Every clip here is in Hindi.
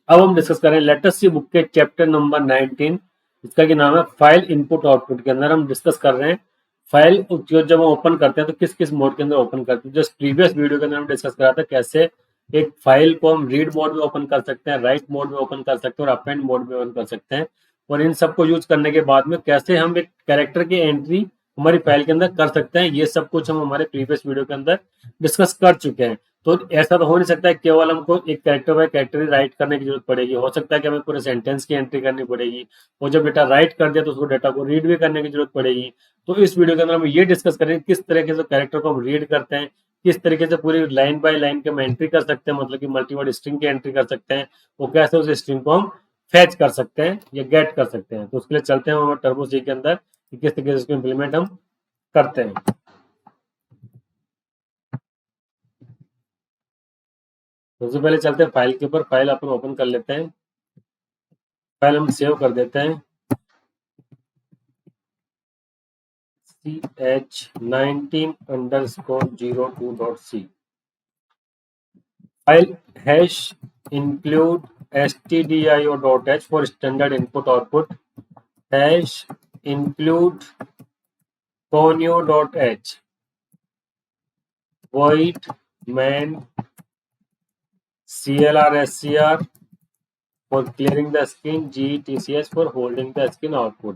अब हम डिस्कस करें लेट अस सी बुक के चैप्टर नंबर 19, इसका क्या नाम है फाइल इनपुट आउटपुट। के अंदर हम डिस्कस कर रहे हैं फाइल जो जब हम ओपन करते हैं तो किस किस मोड के अंदर ओपन करते हैं। जस्ट प्रीवियस वीडियो के अंदर हम डिस्कस करा था कैसे एक फाइल को हम रीड मोड में ओपन कर सकते हैं, राइट मोड में ओपन कर सकते हैं और अपेंड मोड में ओपन कर सकते हैं। और इन सबको यूज करने के बाद में कैसे हम एक कैरेक्टर की एंट्री हमारी फाइल के अंदर कर सकते हैं, ये सब कुछ हम हमारे प्रीवियस वीडियो के अंदर डिस्कस कर चुके हैं। तो ऐसा तो हो नहीं सकता है केवल हमको एक कैरेक्टर बाय कैरेक्टर ही राइट करने की जरूरत पड़ेगी। हो सकता है कि हमें पूरे सेंटेंस की एंट्री करनी पड़ेगी, और जब डेटा राइट कर दिया तो उसको डेटा को रीड भी करने की जरूरत पड़ेगी। तो इस वीडियो के अंदर हम ये डिस्कस करेंगे किस तरीके से कैरेक्टर को हम रीड करते हैं, किस तरीके से पूरी लाइन बाय लाइन के हम एंट्री कर सकते हैं, मतलब कि मल्टीवर्ड स्ट्रिंग की एंट्री कर सकते हैं, और कैसे उस स्ट्रिंग को हम फैच कर सकते हैं या गेट कर सकते हैं। तो उसके लिए चलते हैं हमारे टर्बो सी के अंदर कि किस तरीके से इसको इम्प्लीमेंट हम करते हैं। सबसे पहले चलते हैं फाइल के ऊपर। फाइल अपन ओपन कर लेते हैं, फाइल हम सेव कर देते हैं ch19_02.c। File hash include stdio.h for standard input output, hash include conio.h, void main clr_scr for clearing the screen, gtch for holding the screen output।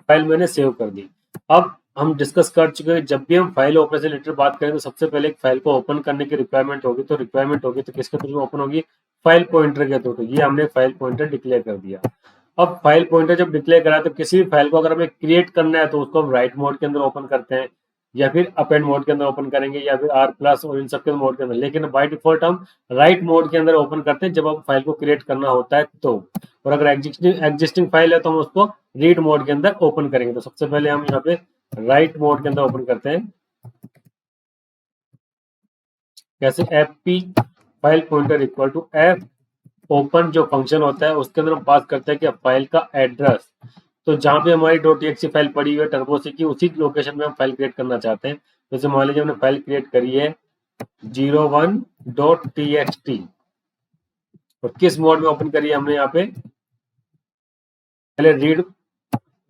File मैंने सेव कर दी। अब हम डिस्कस कर चुके हैं जब भी हम फाइल ओपन से रिलेटेड बात करें तो सबसे पहले एक फाइल को ओपन करने की रिक्वायरमेंट होगी। तो रिक्वायरमेंट होगी तो किसके थ्रू ओपन होगी, फाइल पॉइंटर के थ्रू। तो ये हमने फाइल पॉइंटर डिक्लेयर कर दिया। अब फाइल पॉइंटर जब डिक्लेयर करा तो किसी भी फाइल को अगर हमें क्रिएट करना है तो उसको हम राइट मोड के अंदर ओपन करते हैं, या फिर अपेंड मोड के अंदर ओपन करेंगे, या फिर आर प्लस और इन सब के मोड के अंदर। लेकिन बाय डिफॉल्ट हम राइट मोड के अंदर ओपन करते हैं जब हम फाइल को क्रिएट करना होता है तो। और अगर एग्जिस्टिंग फाइल है तो हम उसको रीड मोड के अंदर ओपन करेंगे। तो सबसे पहले हम यहाँ पे राइट मोड के अंदर ओपन करते हैं। कैसे, F P file pointer equal to F open जो फंक्शन होता है उसके अंदर हम पास करते हैं कि फाइल का एड्रेस। तो जहां पे हमारी .txt फाइल पड़ी हुई है टर्बो सी की, उसी लोकेशन में हम फाइल क्रिएट करना चाहते हैं। जैसे मान लीजिए हमने फाइल क्रिएट करी है 01.txt, और किस मोड में ओपन करी है हमने यहाँ पे, पहले रीड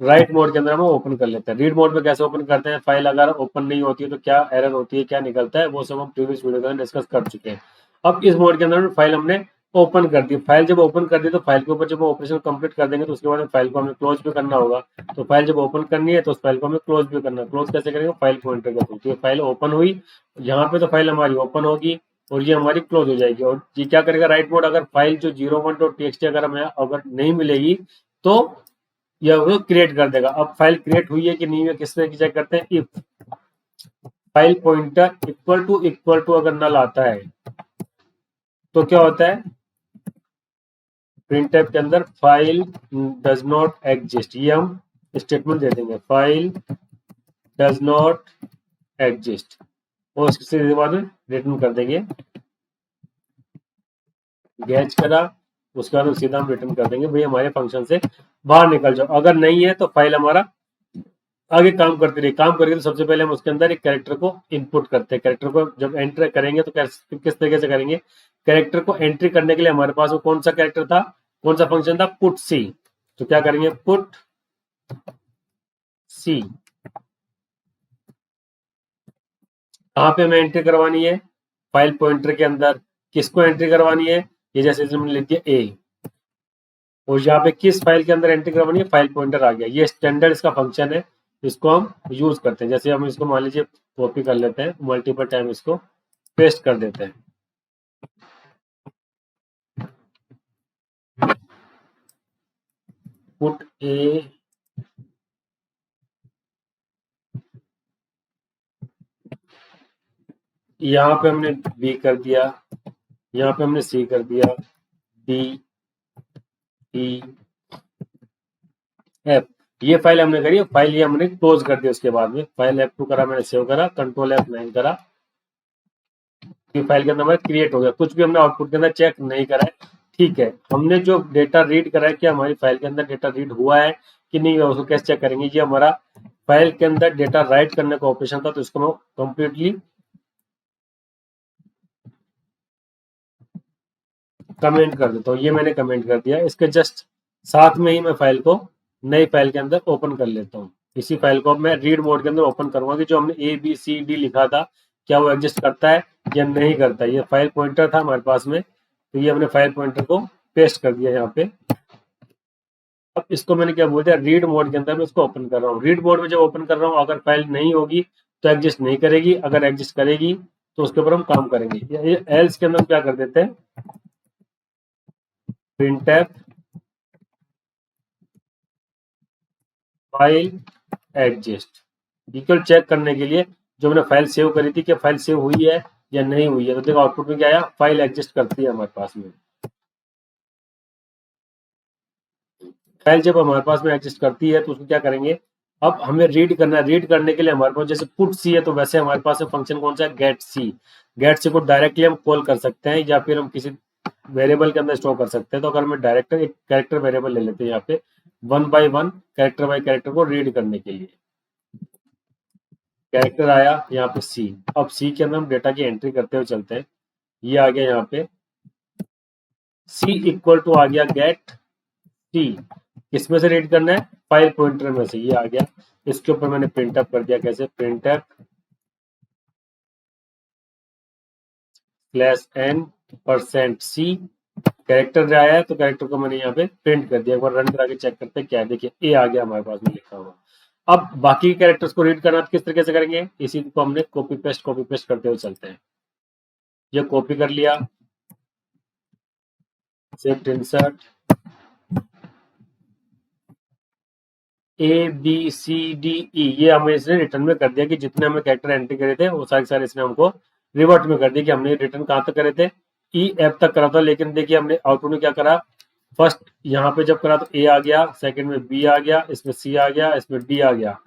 राइट मोड के अंदर हम ओपन कर लेते हैं। रीड मोड में कैसे ओपन करते हैं, फाइल अगर ओपन नहीं होती है तो क्या एरर होती है, क्या निकलता है, वो सब हम प्रीवियस वीडियो में डिस्कस कर चुके हैं। अब इस मोड के अंदर फाइल हमने ओपन कर दी। फाइल जब ओपन कर दी तो फाइल के ऊपर जब ऑपरेशन कंप्लीट कर देंगे तो उसके बाद फाइल को हमें क्लोज भी करना होगा। तो फाइल जब ओपन करनी है तो उस फाइल को हमें क्लोज भी करना है। क्लोज कैसे करेंगे, फाइल पॉइंटर के थ्रू। तो ये फाइल ओपन हुई, यहाँ पे तो फाइल हमारी ओपन होगी और ये हमारी क्लोज हो जाएगी। और ये क्या करेगा राइट मोड, अगर फाइल जो 01.txt अगर हमें अगर नहीं मिलेगी तो यह वो क्रिएट कर देगा। अब फाइल क्रिएट हुई है कि नहीं है किस तरह की चेक करते हैं, if file pointer equal to अगर नल आता है तो क्या होता है, प्रिंटफ के अंदर फाइल डज नॉट एग्जिस्ट, ये हम स्टेटमेंट दे देंगे, फाइल डज नॉट एग्जिस्ट, और उसके बाद में रिटर्न कर देंगे गैच करा। उसके बाद सीधा हम रिटर्न कर देंगे भाई हमारे फंक्शन से बाहर निकल जाओ। अगर नहीं है तो फाइल हमारा आगे काम करती रही। काम करेगी तो सबसे पहले हम उसके अंदर एक कैरेक्टर को इनपुट करते हैं। कैरेक्टर को जब एंटर करेंगे तो किस तरीके से करेंगे, कैरेक्टर को एंट्री करने के लिए हमारे पास वो कौन सा कैरेक्टर था, कौन सा फंक्शन था, पुट सी। तो क्या करेंगे, पुट सी। कहां पे हमें एंट्री करवानी है, फाइल पॉइंटर के अंदर। किसको एंट्री करवानी है, ये जैसे हमने लिख दिया ए, और यहाँ पे किस फाइल के अंदर एंट्री करवानी है, फाइल पॉइंटर आ गया। ये स्टैंडर्ड इसका फंक्शन है, इसको हम यूज करते हैं। जैसे हम इसको मान लीजिए कॉपी कर लेते हैं, मल्टीपल टाइम इसको पेस्ट कर देते हैं। पुट ए यहाँ पे हमने बी कर दिया, यहाँ पे हमने सी कर दिया, डी ई एफ। ये फाइल हमने करी, फाइल ये हमने क्लोज कर दिया। उसके बाद में फाइल F2 करा, मैंने सेव करा, कंट्रोल F9 करा, फाइल के अंदर हमारा क्रिएट हो गया। कुछ भी हमने आउटपुट के अंदर चेक नहीं करा है, ठीक है। हमने जो डेटा रीड करा है, क्या हमारी फाइल के अंदर डेटा रीड हुआ है कि नहीं हुआ, उसको कैसे चेक करेंगे। ये हमारा फाइल के अंदर डेटा राइट करने का ऑपरेशन था, तो इसको हम कंप्लीटली कमेंट कर देता हूँ। ये मैंने कमेंट कर दिया। इसके जस्ट साथ में ही मैं फाइल को नई फाइल के अंदर ओपन कर लेता हूँ। इसी फाइल को अब मैं रीड मोड के अंदर ओपन करूंगा कि जो हमने ABCD लिखा था क्या वो एग्जिस्ट करता है या नहीं करता है। ये फाइल पॉइंटर था हमारे पास में, तो ये हमने फाइल पॉइंटर को पेस्ट कर दिया यहाँ पे। अब इसको मैंने क्या बोल दिया, रीड मोड के अंदर मैं इसको ओपन कर रहा हूँ। रीड मोड में जब ओपन कर रहा हूँ, अगर फाइल नहीं होगी तो एग्जिस्ट नहीं करेगी, अगर एग्जिस्ट करेगी तो उसके ऊपर हम काम करेंगे। एल्स के अंदर हम क्या कर देते हैं, printf file exist equal check करने के लिए जो मैंने फाइल सेव करी थी कि फाइल सेव हुई है या नहीं हुई है। तो देखो आउटपुट में क्या आया, फाइल एग्जिस्ट करती है हमारे पास में। फाइल जब हमारे पास में एग्जिस्ट करती है तो उसको क्या करेंगे, अब हमें रीड करना है। रीड करने के लिए हमारे पास जैसे पुट सी है, तो वैसे हमारे पास फंक्शन कौन सा है, गेट सी। गेट सी को डायरेक्टली हम कॉल कर सकते हैं या फिर हम किसी वेरिएबल के अंदर स्टोर कर सकते हैं। तो अगर मैं डायरेक्टर एक कैरेक्टर वेरिएबल ले लेते हैं यहाँ पे, 1 बाय 1 कैरेक्टर बाय कैरेक्टर को रीड करने के लिए। कैरेक्टर आया यहाँ पे सी। अब सी के अंदर हम डेटा की एंट्री करते हुए चलते हैं। ये आ गया यहाँ पे सी इक्वल टू आ गया गेट सी। किसमें से रीड करना है, फाइल पॉइंटर में से। ये आ गया, इसके ऊपर मैंने प्रिंट अप कर दिया। कैसे, प्रिंट अप /n%c। कैरेक्टर आया है तो कैरेक्टर को मैंने यहाँ पे प्रिंट कर दिया। एक बार रन करा के चेक करते हैं क्या है। देखिए ए आ गया हमारे पास में लिखा हुआ। अब बाकी कैरेक्टर्स को रीड करना तो किस तरीके से करेंगे, इसी को हमने कॉपी पेस्ट करते हुए चलते हैं। ये कॉपी कर लिया, शिफ्ट इंसर्ट ABCDE, ये हमें इसने रिटर्न में कर दिया कि जितने हमें कैरेक्टर एंट्री करे थे वो सारे इसने हमको रिवर्ट में कर दिया कि हमने रिटर्न कहाँ तक करे थे, EF तक करा था। लेकिन देखिए हमने आउटपुट में क्या करा, फर्स्ट यहाँ पे जब करा तो A आ गया, सेकंड में B आ गया, इसमें C आ गया, इसमें D आ गया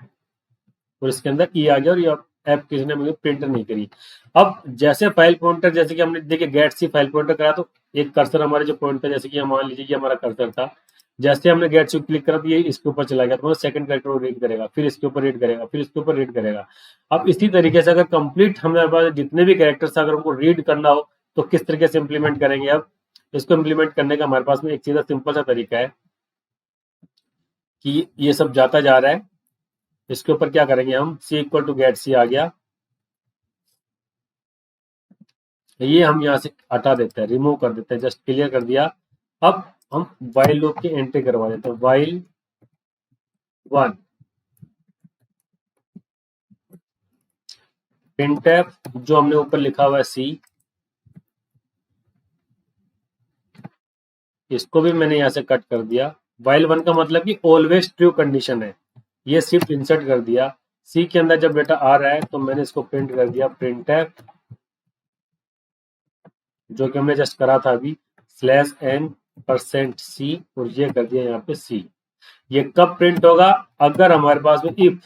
और इसके अंदर E आ गया। और ये एप किसी ने मुझे प्रिंट नहीं करी। अब जैसे फाइल पॉइंटर, जैसे कि हमने देखिए गेट सी फाइल पॉइंटर करा तो एक कर्सर हमारे जो पॉइंट था, जैसे कि हम मान लीजिए कि हमारा कर्सर था, जैसे हमने गेट सी क्लिक करा तो ये इसके ऊपर चला गया। तो सेकंड कैरेक्टर को रीड करेगा, फिर इसके ऊपर रीड करेगा, फिर इसके ऊपर रीड करेगा। अब इसी तरीके से अगर कंप्लीट हमारे पास जितने भी कैरेक्टर्स अगर उनको रीड करना हो तो किस तरीके से इंप्लीमेंट करेंगे। अब इसको इंप्लीमेंट करने का हमारे पास में एक सीधा सिंपल सा तरीका है कि ये सब जाता जा रहा है, इसके ऊपर क्या करेंगे हम, सी इक्वल टू गेट सी आ गया, ये हम यहाँ से हटा देते हैं, रिमूव कर देते हैं, जस्ट क्लियर कर दिया। अब हम वाइल लूप की एंट्री करवा देते हैं, वाइल 1 printf जो हमने ऊपर लिखा हुआ है सी, इसको भी मैंने यहाँ से कट कर दिया। वाइल 1 का मतलब कि ऑलवेज ट्रू कंडीशन है, ये सिर्फ इंसर्ट कर दिया। सी के अंदर जब डेटा आ रहा है तो मैंने इसको प्रिंट कर दिया, printf जो कि हमने जस्ट करा था अभी /n%c और ये कर दिया यहाँ पे सी। ये कब प्रिंट होगा, अगर हमारे पास में if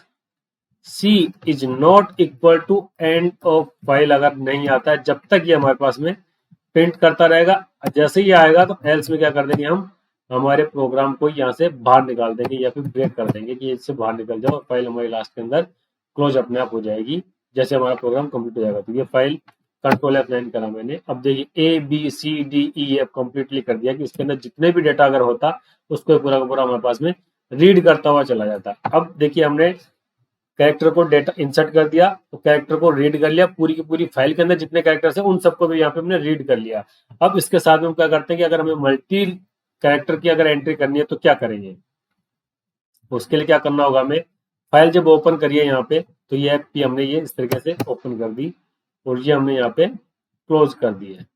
C is not equal to end of file अगर नहीं आता है, जब तक ये हमारे पास में प्रिंट करता रहेगा। जैसे ही आएगा तो एल्स में क्या कर देंगे हम, हमारे प्रोग्राम को यहाँ से बाहर निकाल देंगे या फिर ब्रेक कर देंगे कि इससे बाहर निकल जाओ, फाइल हमारी लास्ट के अंदर क्लोज अपने आप हो जाएगी जैसे हमारा प्रोग्राम कंप्लीट हो जाएगा। तो ये फाइल कंट्रोल F9 करा मैंने। अब देखिए ABCDE कंप्लीटली कर दिया कि इसके अंदर जितने भी डेटा अगर होता उसको पूरा का पूरा हमारे पास में रीड करता हुआ चला जाता। अब देखिए हमने कैरेक्टर को डेटा इंसर्ट कर दिया तो कैरेक्टर को रीड कर लिया, पूरी की पूरी फाइल के अंदर जितने कैरेक्टर्स हैं उन सबको भी यहाँ पे हमने रीड कर लिया। अब इसके साथ में हम क्या करते हैं कि अगर हमें मल्टी कैरेक्टर की अगर एंट्री करनी है तो क्या करेंगे, उसके लिए क्या करना होगा हमें, फाइल जब ओपन करिए यहाँ पे तो ये ऐप भी हमने ये इस तरीके से ओपन कर दी और ये हमने यहाँ पे क्लोज कर दी है,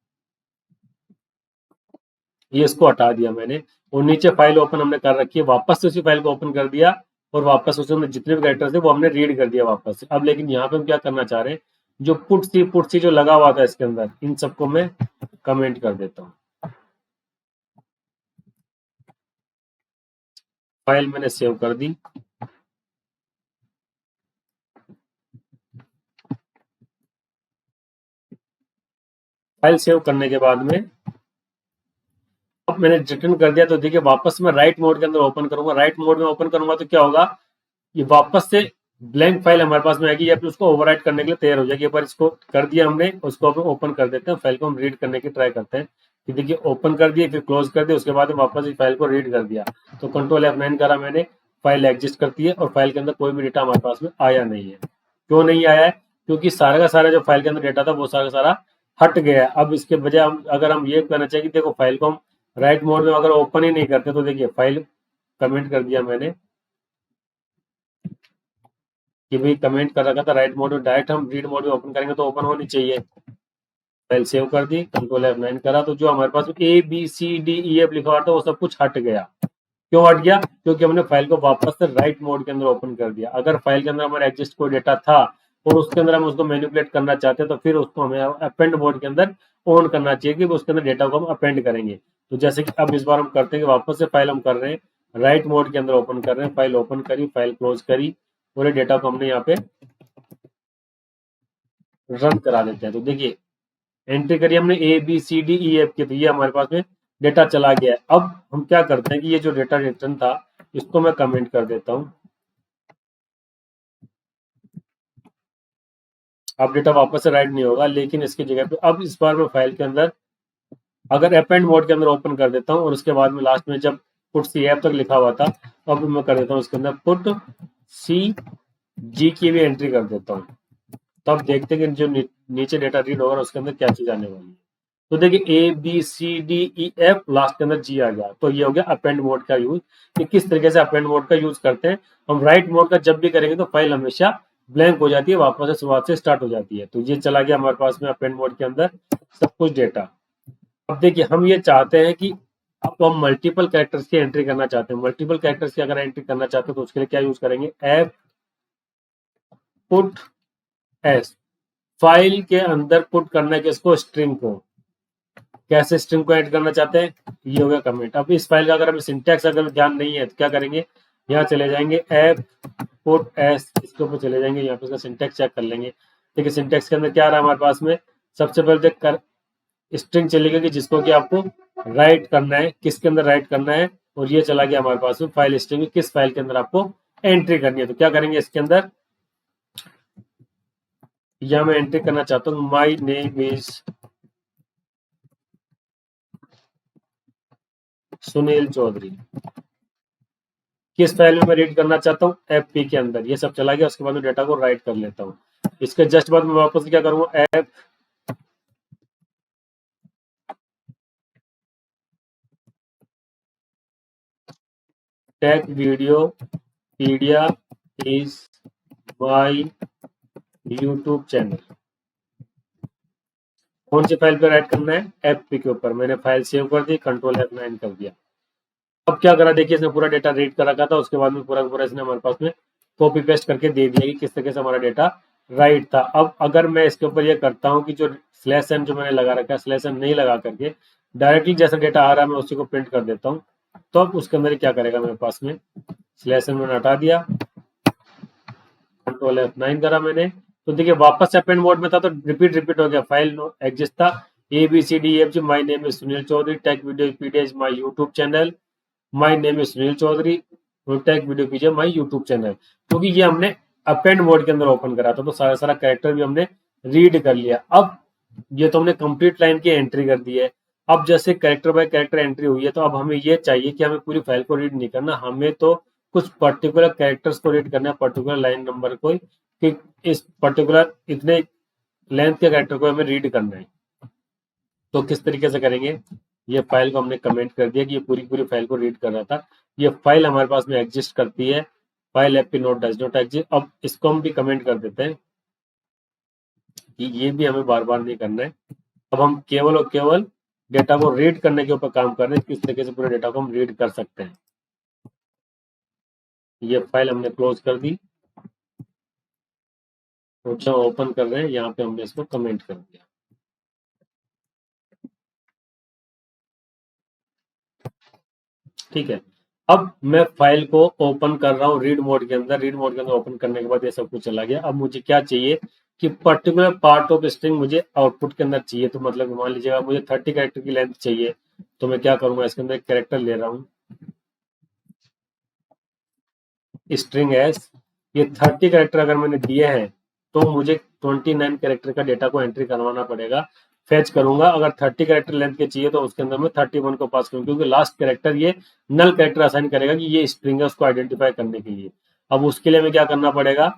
ये इसको हटा दिया मैंने। और नीचे फाइल ओपन हमने कर रखी है, वापस से उसी फाइल को ओपन कर दिया और वापस उसमें जितने भी कैरेक्टर थे वो हमने रीड कर दिया वापस से। अब लेकिन यहाँ पे हम क्या करना चाह रहे हैं, जो पुट सी जो लगा हुआ था इसके अंदर, इन सबको मैं कमेंट कर देता हूँ। फाइल मैंने सेव कर दी। फाइल सेव करने के बाद में अब मैंने रिटर्न कर दिया। तो देखिए वापस मैं राइट मोड के अंदर ओपन करूंगा, राइट मोड में ओपन करूंगा तो क्या होगा, ये वापस से ब्लैंक फाइल हमारे पास में आएगी या फिर उसको ओवरराइट करने के लिए तैयार हो जाएगी। एक बार इसको कर दिया हमने, उसको ओपन कर देते हैं, फाइल को हम रीड करने की ट्राई करते हैं। कि देखिए ओपन कर दिए, फिर क्लोज कर दिया, उसके बाद वापस इस फाइल को रीड कर दिया। तो कंट्रोल F9 करा मैंने, फाइल एग्जिस्ट करती है और फाइल के अंदर कोई भी डेटा हमारे पास में आया नहीं है। क्यों नहीं आया है? क्योंकि सारा का सारा जो फाइल के अंदर डेटा था वो सारा का सारा हट गया है। अब इसके बजाय हम अगर हम ये करना चाहिए कि देखो फाइल को हम राइट मोड में अगर ओपन ही नहीं करते, तो देखिए फाइल कमेंट कर दिया मैंने कि भाई कमेंट कर रखा था राइट मोड में, डायरेक्ट हम रीड मोड में ओपन करेंगे तो ओपन होनी चाहिए। फाइल सेव कर दी, कंट्रोल F9 करा, तो जो हमारे पास ABCDEF लिखा हुआ था वो सब कुछ हट गया। क्यों हट गया? क्योंकि हमने फाइल को वापस से राइट मोड के अंदर ओपन कर दिया। अगर फाइल के अंदर हमारा एग्जिस्ट कोई डेटा था और उसके अंदर हम उसको मैनिपुलेट करना चाहते हैं, तो फिर उसको हमें अपेंड मोड के अंदर ऑन करना चाहिए कि उसके अंदर डेटा को हम अपेंड करेंगे। तो जैसे कि अब इस बार हम करते हैं कि वापस से फाइल हम कर रहे हैं राइट मोड के अंदर ओपन कर रहे हैं, फाइल ओपन करी, फाइल क्लोज करी, पूरे डेटा को हमने यहाँ पे रन करा देते हैं। तो देखिए एंट्री करी हमने ABCDEF की, तो ये हमारे पास में डेटा चला गया है। अब हम क्या करते हैं कि ये जो डेटा रिटर्न था इसको मैं कमेंट कर देता हूँ। अब डेटा वापस से राइट नहीं होगा, लेकिन इसकी जगह पे अब इस बार मैं फाइल के अंदर अगर अपेंड मोड के अंदर ओपन कर देता हूँ और उसके बाद में लास्ट में जब पुट CF तक लिखा हुआ था, अब मैं कर देता हूँ उसके अंदर पुट CG की भी एंट्री कर देता हूँ। तब देखते हैं कि जो नीचे डेटा रीड होगा उसके अंदर क्या चीज आने वाली है। तो देखिए ABCDEF लास्ट के अंदर G आ गया। तो ये हो गया अपेंड मोड का यूज, कि किस तरीके से अपेंड मोड का यूज करते हैं। हम राइट मोड का जब भी करेंगे तो फाइल हमेशा ब्लैंक हो जाती है, वापस से शुरुआत से स्टार्ट हो जाती है। तो ये चला गया हमारे पास में अपेंड मोड के अंदर सब कुछ डेटा। अब देखिए हम ये चाहते हैं कि अब हम मल्टीपल कैरेक्टर्स की एंट्री करना चाहते हैं। मल्टीपल कैरेक्टर्स की अगर एंट्री करना चाहते हैं तो उसके लिए क्या यूज करेंगे? F पुट S, फाइल के अंदर पुट करना है किसको? स्ट्रिंग को। कैसे स्ट्रिंग को ऐड करना चाहते हैं? ये हो गया कमेंट। अब इस फाइल का अगर हमें सिंटैक्स अगर ध्यान नहीं है तो क्या करेंगे? यहाँ चले जाएंगे F पुट S, इसके ऊपर चले जाएंगे, यहाँ पे इसका सिंटैक्स चेक कर लेंगे। देखिए सिंटैक्स के अंदर क्या आ रहा है हमारे पास में? सबसे पहले देख कर स्ट्रिंग चलेगा कि जिसको कि आपको राइट करना है, किसके अंदर राइट करना है, और ये चला गया हमारे पास में फाइल स्ट्रिंग, किस फाइल के अंदर आपको एंट्री करनी है। तो क्या करेंगे इसके अंदर? यहाँ मैं एंट्री करना चाहता हूँ my name is Sunil Chaudhary. किस फाइल में मैं रीड करना चाहता हूँ? FP के अंदर। ये सब चला गया, उसके बाद में डेटा को राइट कर लेता हूँ। इसके जस्ट बाद में वापस क्या करूंगा? F Tech Videopedia is my YouTube channel. कौन सी फाइल पे राइट करना है? FP के ऊपर। मैंने फाइल सेव कर दी, कंट्रोल F9 कर दिया। अब क्या करा? देखिए इसने पूरा डेटा रीड कर रखा था, उसके बाद में पूरा पूरा इसने हमारे पास में कॉपी पेस्ट करके दे दिया कि किस तरीके से हमारा डेटा राइट था। अब अगर मैं इसके ऊपर ये करता हूँ कि जो /n जो मैंने लगा रखा है, /n नहीं लगा करके डायरेक्टली जैसा डेटा आ रहा है मैं उसी को प्रिंट कर देता हूँ, तो अब उसके अंदर क्या करेगा मेरे पास में? /n मैंने हटा दिया, कंट्रोल F9 करा मैंने, तो देखिए वापस से अपेंड मोड में था तो रिपीट हो गया। फाइल एग्जिस्ट था ABCDEF, my name is Sunil Chaudhary, Tech Videopedia is my YouTube channel, my name is Sunil Chaudhary, Tech Videopedia my YouTube channel. क्योंकि ये हमने अपेंड मोड के अंदर ओपन करा था, तो सारा सारा कैरेक्टर भी हमने रीड कर लिया। अब ये तो हमने कंप्लीट लाइन की एंट्री कर दी है। अब जैसे कैरेक्टर बाय कैरेक्टर एंट्री हुई है, तो अब हमें ये चाहिए कि हमें पूरी फाइल को रीड नहीं करना, हमें तो कुछ पर्टिकुलर कैरेक्टर्स को रीड करना है, पर्टिकुलर लाइन नंबर को, कि इस पर्टिकुलर इतने लेंथ के कैरेक्टर को हमें रीड करना है। तो किस तरीके से करेंगे? ये फाइल को हमने कमेंट कर दिया कि ये पूरी पूरी फाइल को रीड कर रहा था। ये फाइल हमारे पास में एग्जिस्ट करती है, file FP note does not exist. अब इसको हम भी कमेंट कर देते हैं कि ये भी हमें बार बार नहीं करना है। अब हम केवल और केवल डेटा को रीड करने के ऊपर काम कर रहे हैं, किस तरीके से पूरे डेटा को हम रीड कर सकते हैं। ये फाइल हमने क्लोज कर दी, तो जो ओपन कर रहे हैं यहाँ पे हमने इसको कमेंट कर दिया। ठीक है, अब मैं फाइल को ओपन कर रहा हूँ रीड मोड के अंदर। रीड मोड के अंदर ओपन करने के बाद ये सब कुछ चला गया। अब मुझे क्या चाहिए कि पर्टिकुलर पार्ट ऑफ स्ट्रिंग मुझे आउटपुट के अंदर चाहिए। तो मतलब मान लीजिएगा मुझे 30 कैरेक्टर की लेंथ चाहिए, तो मैं क्या करूंगा? इसके अंदर एक कैरेक्टर ले रहा हूँ स्ट्रिंग एस। ये 30 कैरेक्टर अगर मैंने दिए हैं तो मुझे 29 कैरेक्टर का डेटा को एंट्री करवाना पड़ेगा। फेच करूंगा। अगर 30 कैरेक्टर लेंथ के चाहिए तो उसके अंदर मैं 31 को पास करूंगा, क्योंकि लास्ट कैरेक्टर ये नल कैरेक्टर असाइन करेगा कि ये स्ट्रिंग है, उसको आइडेंटिफाई करने के लिए। अब उसके लिए हमें क्या करना पड़ेगा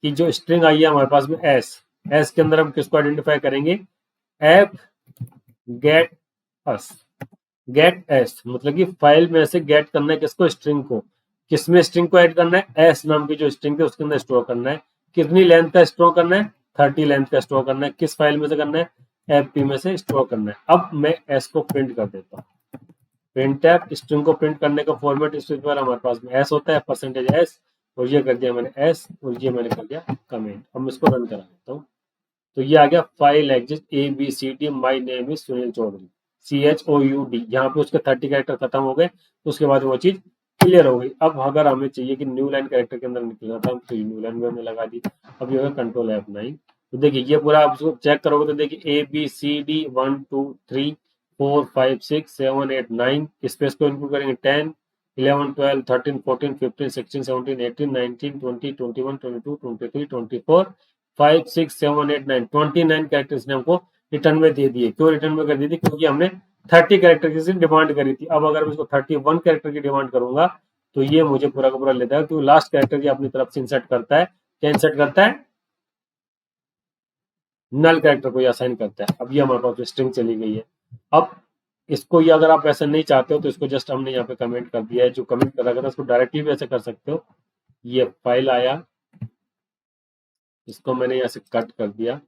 कि जो स्ट्रिंग आई है हमारे पास में एस, एस के अंदर हम किसको आइडेंटिफाई करेंगे, F gets, gets मतलब कि फाइल में से गेट करना है किसको, स्ट्रिंग को। किसमें स्ट्रिंग को ऐड करना है, एस नाम की जो स्ट्रिंग है उसके अंदर स्टोर करना है। कितनी लेंथ का स्टोर करना है, 30 लेंथ का स्टोर करना है। किस फाइल में से करना है, एफपी में से स्टोर करना है। अब मैं एस को प्रिंट कर देता हूँ। प्रिंट टैब स्ट्रिंग को प्रिंट करने का फॉर्मेट इस पर हमारे पास में एस होता है, परसेंटेज एस, और ये कर दिया मैंने एस, और ये मैंने कर दिया कमेंट। अब मैं इसको रन करा देता हूँ। तो ये आ गया file exist ABCD my name is Sunil Chaudhary CHOUD। यहाँ पे उसके 30 कैरेक्टर खत्म हो गए, तो उसके बाद वो चीज क्लियर हो गई। अब अगर हमें चाहिए कि न्यू लाइन कैरेक्टर के अंदर निकलना था तो न्यू लाइन में हमने लगा दी। अब ये होगा कंट्रोल F9। तो देखिए ये पूरा आप उसको चेक करोगे तो देखिए ABCD 1 2 3 4 5 6 7 8 9 स्पेस को इनक्लूड करेंगे 10 11 12 13 14 15 16 17 18 19 20 21 22 23 24 5 6 7 8 9 29 कैरेक्टर्स ने हमको रिटर्न में दे दिए। क्यों रिटर्न में कर दी थी, क्योंकि हमने 30 कैरेक्टर की डिमांड करी थी। अब अगर मैं इसको 31 कैरेक्टर की डिमांड करूंगा तो ये मुझे पूरा का पूरा लेता है, क्योंकि लास्ट कैरेक्टर ये अपनी तरफ से इंसर्ट करता है। क्या इंसर्ट करता है, नल कैरेक्टर को असाइन करता है। अब ये हमारे पास स्ट्रिंग चली गई है। अब इसको ये अगर आप ऐसा नहीं चाहते हो तो इसको जस्ट हमने यहाँ पे कमेंट कर दिया है। जो कमेंट करा गया था उसको डायरेक्टली भी ऐसे कर सकते हो। ये फाइल आया, इसको मैंने यहाँ से कट कर दिया।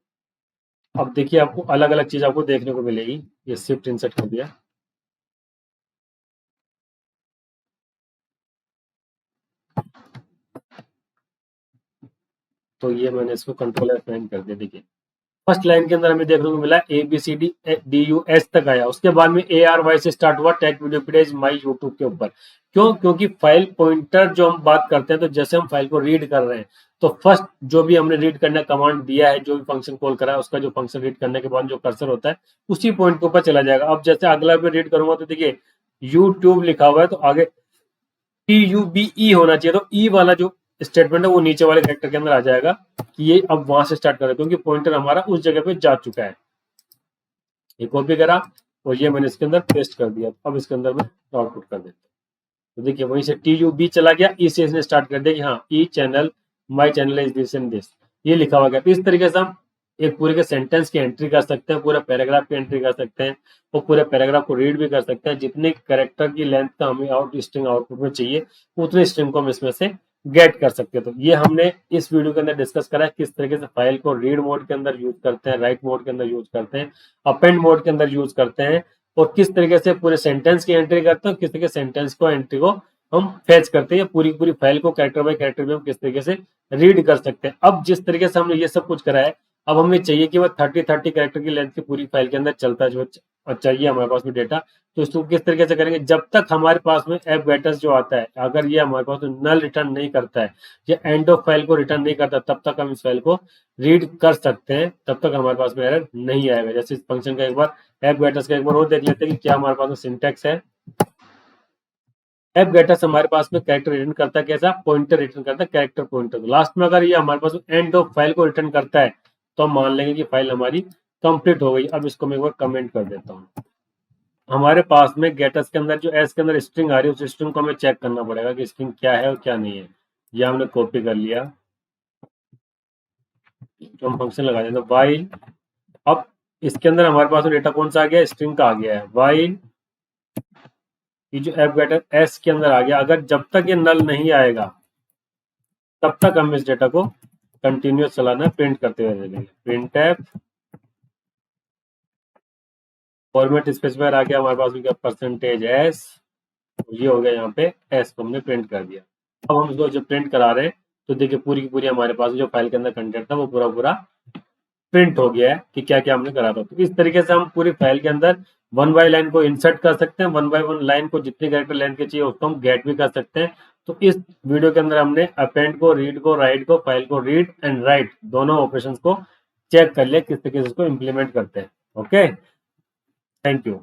अब देखिए आपको अलग अलग चीज आपको देखने को मिलेगी। ये शिफ्ट इंसर्ट कर दिया, तो ये मैंने इसको कंट्रोल F9 कर दिया। देखिए फर्स्ट लाइन के अंदर हमें देखने को मिला ABCDDUS तक आया। उसके बाद में ARY से स्टार्ट हुआ take video footage my YouTube के ऊपर। क्यों, क्योंकि फाइल पॉइंटर जो हम बात करते हैं, तो जैसे हम फाइल को रीड कर रहे हैं तो फर्स्ट जो भी हमने रीड करने का कमांड दिया है, जो भी फंक्शन कॉल करा है, उसका जो फंक्शन रीड करने के बाद जो कर्सर होता है उसी पॉइंट के ऊपर चला जाएगा। अब जैसे अगला भी रीड करूंगा तो देखिए यूट्यूब लिखा हुआ है, तो आगे TUBE होना चाहिए, तो ई वाला जो स्टेटमेंट है वो नीचे वाले कैरेक्टर के अंदर आ जाएगा कि ये अब वहां से स्टार्ट करें, क्योंकि पॉइंटर हमारा उस जगह पे जा चुका है। ये कॉपी करा और ये मैंने इसके अंदर पेस्ट कर दिया। अब इसके अंदर मैं आउटपुट कर देता हूँ। तो देखिए वहीं से TUB चला गया, ई से इसने स्टार्ट कर दिया कि हाँ ई channel my channel is this and this, ये लिखा हुआ गया। तो इस तरीके से हम एक पूरे के सेंटेंस की एंट्री कर सकते हैं, पूरे पैराग्राफ की एंट्री कर सकते हैं, और पूरे पैराग्राफ को रीड भी कर सकते हैं। जितने कैरेक्टर की लेंथ का हमें स्ट्रिंग आउटपुट में चाहिए उतने स्ट्रिंग को हम इसमें से गेट कर सकते हैं। तो ये हमने इस वीडियो के अंदर डिस्कस करा है किस तरीके से फाइल को रीड मोड के अंदर यूज करते हैं, राइट मोड के अंदर यूज करते हैं, अपेंड मोड के अंदर यूज करते हैं, और किस तरीके से पूरे सेंटेंस की एंट्री करते हैं, किस तरीके से सेंटेंस को एंट्री को हम फेच करते हैं, पूरी पूरी फाइल को कैरेक्टर बाय कैरेक्टर में हम किस तरीके से रीड कर सकते हैं। अब जिस तरीके से हमने ये सब कुछ करा है, अब हमें चाहिए कि वह 30 कैरेक्टर की लेंथ की पूरी फाइल के अंदर चलता है जो चाहिए हमारे पास में डेटा। तो इसको किस तरीके से करेंगे, जब तक हमारे पास में एफ गेटर्स जो आता है, अगर ये हमारे पास में नल रिटर्न नहीं करता है, या एंड ऑफ फाइल को रिटर्न नहीं करता, तब तक हम इस फाइल को रीड कर सकते हैं, तब तक हमारे पास में एरर नहीं आएगा। जैसे इस फंक्शन का एक बार एफ गेटर्स का एक बार और देख लेते हैं कि क्या हमारे पास में सिंटेक्स है। एफ गेटर्स हमारे पास में कैरेक्टर रिटर्न करता है, कैसा, पॉइंटर रिटर्न करता है, कैरेक्टर पॉइंटर। लास्ट में अगर ये हमारे पास एंड ऑफ फाइल को रिटर्न करता है तो हम मान लेंगे कि फाइल हमारी कंप्लीट हो गई। अब इसको मैं एक बार कमेंट कर देता हूँ। हमारे पास में गेटर्स के अंदर जो एस के अंदर स्ट्रिंग आ रही है, उस स्ट्रिंग को हमें चेक करना पड़ेगा कि स्ट्रिंग क्या है और क्या नहीं है। ये हमने कॉपी कर लिया, तो हम फंक्शन लगा देंगे वाइल। अब इसके अंदर हमारे पास डेटा कौन सा आ गया, स्ट्रिंग का आ गया है। वाइल ये जो एफ गेटर एस के अंदर आ गया, अगर जब तक ये नल नहीं आएगा तब तक हम इस डेटा को कंटिन्यूस चलाना है, प्रिंट करते हुए रहेंगे। प्रिंट एफ फॉर्मेट स्पेसिफायर आ गया हमारे पास में, क्या, परसेंटेज एस, ये हो गया यहाँ पे एस को हमने प्रिंट कर दिया। अब हम इसको जब प्रिंट करा रहे हैं तो देखिए पूरी की पूरी हमारे पास जो फाइल के अंदर कंटेंट था वो पूरा पूरा प्रिंट हो गया है कि क्या क्या हमने करा था। तो इस तरीके से हम पूरी फाइल के अंदर वन बाय लाइन को इंसर्ट कर सकते हैं, वन बाय वन लाइन को जितनी कैरेक्टर लेंथ के चाहिए उसको हम गेट भी कर सकते हैं। तो इस वीडियो के अंदर हमने अपेंड को, रीड को, राइट को, फाइल को रीड एंड राइट दोनों ऑपरेशंस को चेक कर लिया किस तरीके से इसको इम्प्लीमेंट करते हैं। Okay, thank you.